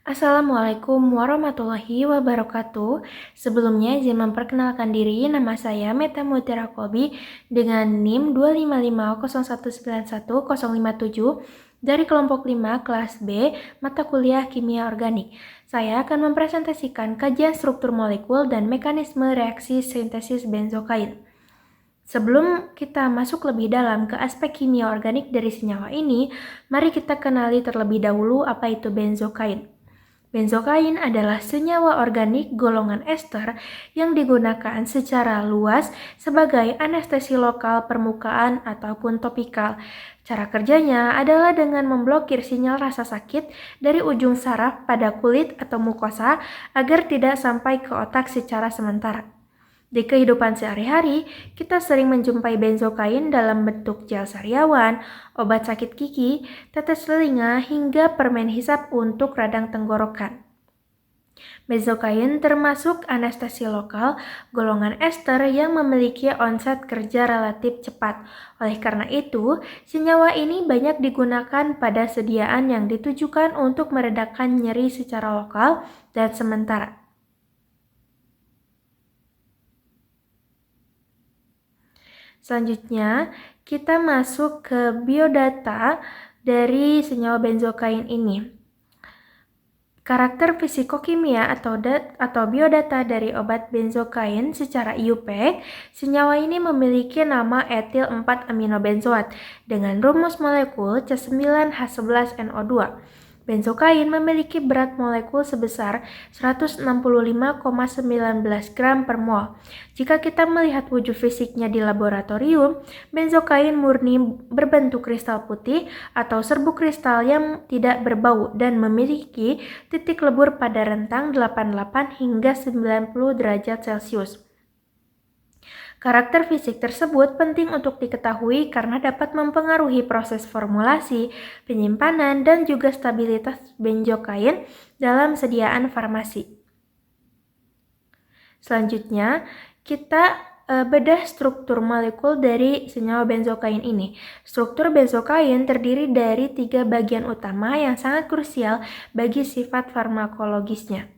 Assalamualaikum warahmatullahi wabarakatuh. Sebelumnya izin memperkenalkan diri, nama saya Meta Mutiara Kolbi dengan NIM 25501910057 dari kelompok 5 kelas B mata kuliah Kimia Organik. Saya akan mempresentasikan kajian struktur molekul dan mekanisme reaksi sintesis benzokain. Sebelum kita masuk lebih dalam ke aspek kimia organik dari senyawa ini, mari kita kenali terlebih dahulu apa itu benzokain. Benzokain adalah senyawa organik golongan ester yang digunakan secara luas sebagai anestesi lokal permukaan ataupun topikal. Cara kerjanya adalah dengan memblokir sinyal rasa sakit dari ujung saraf pada kulit atau mukosa agar tidak sampai ke otak secara sementara. Di kehidupan sehari-hari, kita sering menjumpai benzokain dalam bentuk gel sariawan, obat sakit gigi, tetes telinga, hingga permen hisap untuk radang tenggorokan. Benzokain termasuk anestesi lokal golongan ester yang memiliki onset kerja relatif cepat. Oleh karena itu, senyawa ini banyak digunakan pada sediaan yang ditujukan untuk meredakan nyeri secara lokal dan sementara. Selanjutnya, kita masuk ke biodata dari senyawa benzokain ini. Karakter fisikokimia atau biodata dari obat benzokain secara IUP, senyawa ini memiliki nama etil 4 aminobenzoat dengan rumus molekul C9H11NO2. Benzokain memiliki berat molekul sebesar 165,19 gram per mol. Jika kita melihat wujud fisiknya di laboratorium, benzokain murni berbentuk kristal putih atau serbuk kristal yang tidak berbau dan memiliki titik lebur pada rentang 88 hingga 90 derajat Celcius. Karakter fisik tersebut penting untuk diketahui karena dapat mempengaruhi proses formulasi, penyimpanan, dan juga stabilitas benzokain dalam sediaan farmasi. Selanjutnya, kita bedah struktur molekul dari senyawa benzokain ini. Struktur benzokain terdiri dari 3 bagian utama yang sangat krusial bagi sifat farmakologisnya.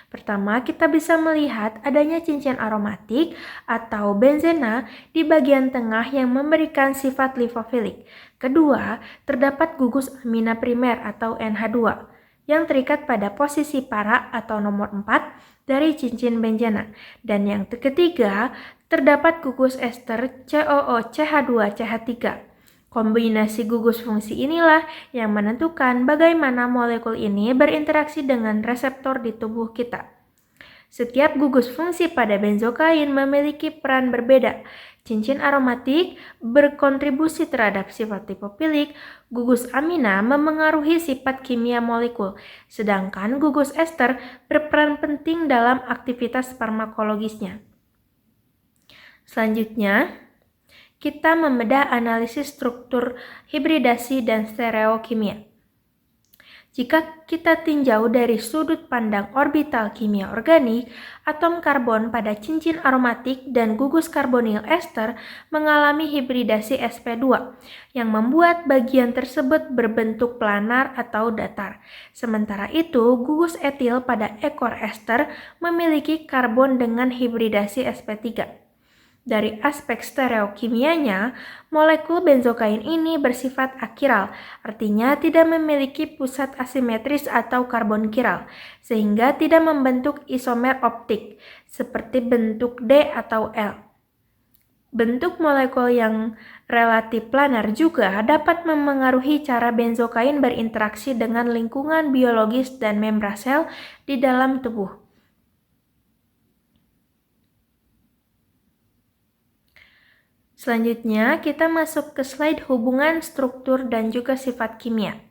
Pertama, kita bisa melihat adanya cincin aromatik atau benzena di bagian tengah yang memberikan sifat lipofilik. Kedua, terdapat gugus amina primer atau NH2 yang terikat pada posisi para atau nomor 4 dari cincin benzena. Dan yang ketiga, terdapat gugus ester COOCH2CH3. Kombinasi gugus fungsi inilah yang menentukan bagaimana molekul ini berinteraksi dengan reseptor di tubuh kita. Setiap gugus fungsi pada benzokain memiliki peran berbeda. Cincin aromatik berkontribusi terhadap sifat lipofilik, gugus amina memengaruhi sifat kimia molekul, sedangkan gugus ester berperan penting dalam aktivitas farmakologisnya. Selanjutnya, kita membedah analisis struktur hibridasi dan stereokimia. Jika kita tinjau dari sudut pandang orbital kimia organik, atom karbon pada cincin aromatik dan gugus karbonil ester mengalami hibridasi sp2 yang membuat bagian tersebut berbentuk planar atau datar. Sementara itu, gugus etil pada ekor ester memiliki karbon dengan hibridasi sp3. Dari aspek stereokimianya, molekul benzokain ini bersifat akiral, artinya tidak memiliki pusat asimetris atau karbon kiral, sehingga tidak membentuk isomer optik, seperti bentuk D atau L. Bentuk molekul yang relatif planar juga dapat memengaruhi cara benzokain berinteraksi dengan lingkungan biologis dan membran sel di dalam tubuh. Selanjutnya, kita masuk ke slide hubungan struktur dan juga sifat kimia.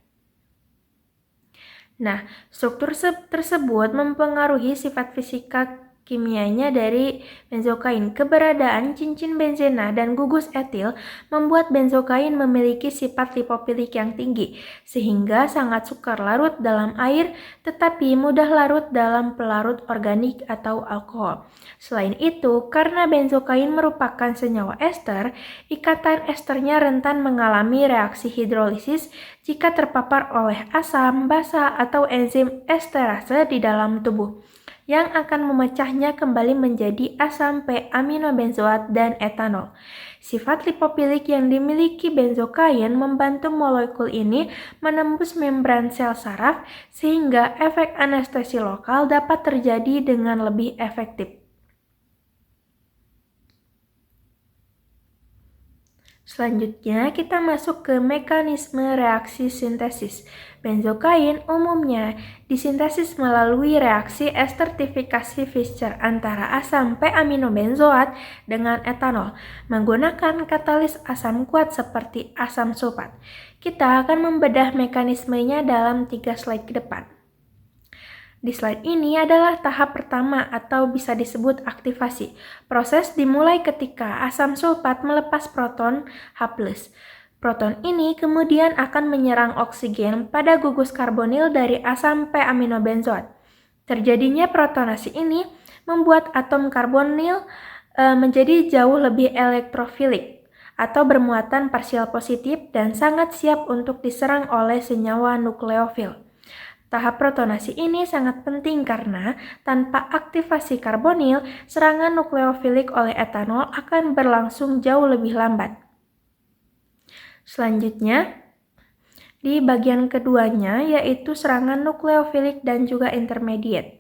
Nah, struktur tersebut mempengaruhi sifat fisika kimianya dari benzokain. Keberadaan cincin benzena dan gugus etil membuat benzokain memiliki sifat lipofilik yang tinggi, sehingga sangat sukar larut dalam air tetapi mudah larut dalam pelarut organik atau alkohol. Selain itu, karena benzokain merupakan senyawa ester, ikatan esternya rentan mengalami reaksi hidrolisis jika terpapar oleh asam, basa, atau enzim esterase di dalam tubuh, yang akan memecahnya kembali menjadi asam p-aminobenzoat dan etanol. Sifat lipofilik yang dimiliki benzokain membantu molekul ini menembus membran sel saraf sehingga efek anestesi lokal dapat terjadi dengan lebih efektif. Selanjutnya, kita masuk ke mekanisme reaksi sintesis. Benzokain umumnya disintesis melalui reaksi estertifikasi Fischer antara asam p-aminobenzoat dengan etanol menggunakan katalis asam kuat seperti asam sulfat. Kita akan membedah mekanismenya dalam 3 slide ke depan. Di slide ini adalah tahap pertama atau bisa disebut aktivasi. Proses dimulai ketika asam sulfat melepas proton H+. Proton ini kemudian akan menyerang oksigen pada gugus karbonil dari asam p-aminobenzoat. Terjadinya protonasi ini membuat atom karbonil menjadi jauh lebih elektrofilik atau bermuatan parsial positif dan sangat siap untuk diserang oleh senyawa nukleofil. Tahap protonasi ini sangat penting karena tanpa aktivasi karbonil, serangan nukleofilik oleh etanol akan berlangsung jauh lebih lambat. Selanjutnya, di bagian keduanya yaitu serangan nukleofilik dan juga intermediate.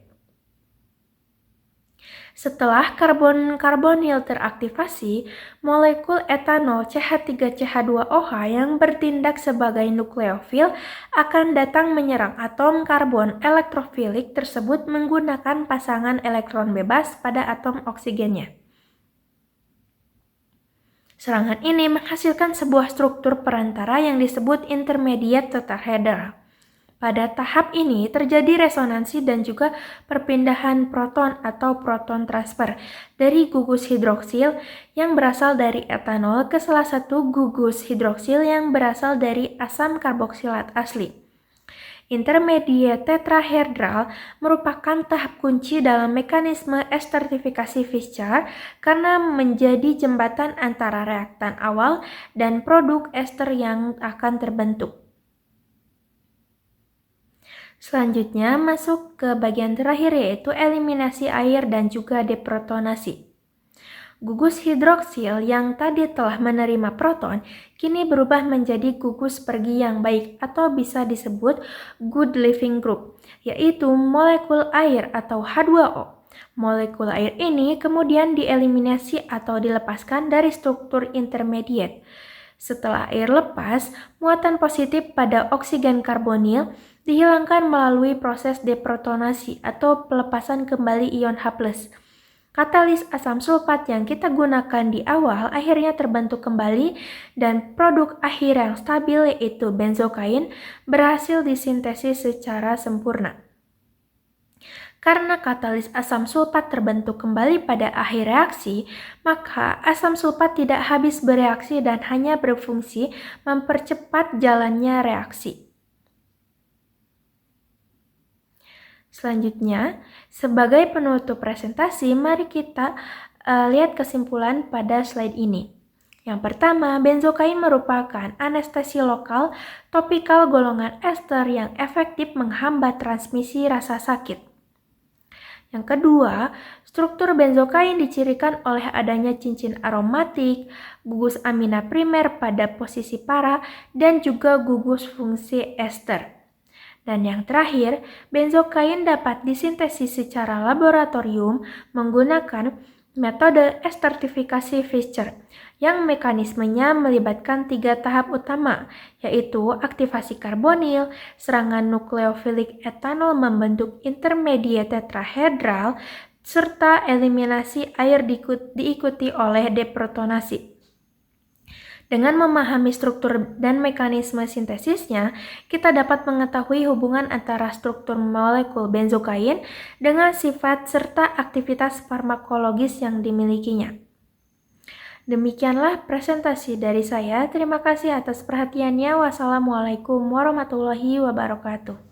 Setelah karbon-karbonil teraktivasi, molekul etanol CH3CH2OH yang bertindak sebagai nukleofil akan datang menyerang atom karbon elektrofilik tersebut menggunakan pasangan elektron bebas pada atom oksigennya. Serangan ini menghasilkan sebuah struktur perantara yang disebut intermediate tetrahedral. Pada tahap ini terjadi resonansi dan juga perpindahan proton atau proton transfer dari gugus hidroksil yang berasal dari etanol ke salah satu gugus hidroksil yang berasal dari asam karboksilat asli. Intermediate tetrahedral merupakan tahap kunci dalam mekanisme estertifikasi Fischer karena menjadi jembatan antara reaktan awal dan produk ester yang akan terbentuk. Selanjutnya masuk ke bagian terakhir yaitu eliminasi air dan juga deprotonasi. Gugus hidroksil yang tadi telah menerima proton kini berubah menjadi gugus pergi yang baik atau bisa disebut good living group, yaitu molekul air atau H2O. Molekul air ini kemudian dieliminasi atau dilepaskan dari struktur intermediate. Setelah air lepas, muatan positif pada oksigen karbonil dihilangkan melalui proses deprotonasi atau pelepasan kembali ion H+. Katalis asam sulfat yang kita gunakan di awal akhirnya terbentuk kembali dan produk akhir yang stabil yaitu benzokain berhasil disintesis secara sempurna. Karena katalis asam sulfat terbentuk kembali pada akhir reaksi, maka asam sulfat tidak habis bereaksi dan hanya berfungsi mempercepat jalannya reaksi. Selanjutnya, sebagai penutup presentasi, mari kita lihat kesimpulan pada slide ini. Yang pertama, benzokain merupakan anestesi lokal topikal golongan ester yang efektif menghambat transmisi rasa sakit. Yang kedua, struktur benzokain dicirikan oleh adanya cincin aromatik, gugus amina primer pada posisi para, dan juga gugus fungsi ester. Dan yang terakhir, benzokain dapat disintesis secara laboratorium menggunakan metode estertifikasi Fischer, yang mekanismenya melibatkan 3 tahap utama, yaitu aktivasi karbonil, serangan nukleofilik etanol membentuk intermediate tetrahedral, serta eliminasi air diikuti oleh deprotonasi. Dengan memahami struktur dan mekanisme sintesisnya, kita dapat mengetahui hubungan antara struktur molekul benzokain dengan sifat serta aktivitas farmakologis yang dimilikinya. Demikianlah presentasi dari saya. Terima kasih atas perhatiannya. Wassalamualaikum warahmatullahi wabarakatuh.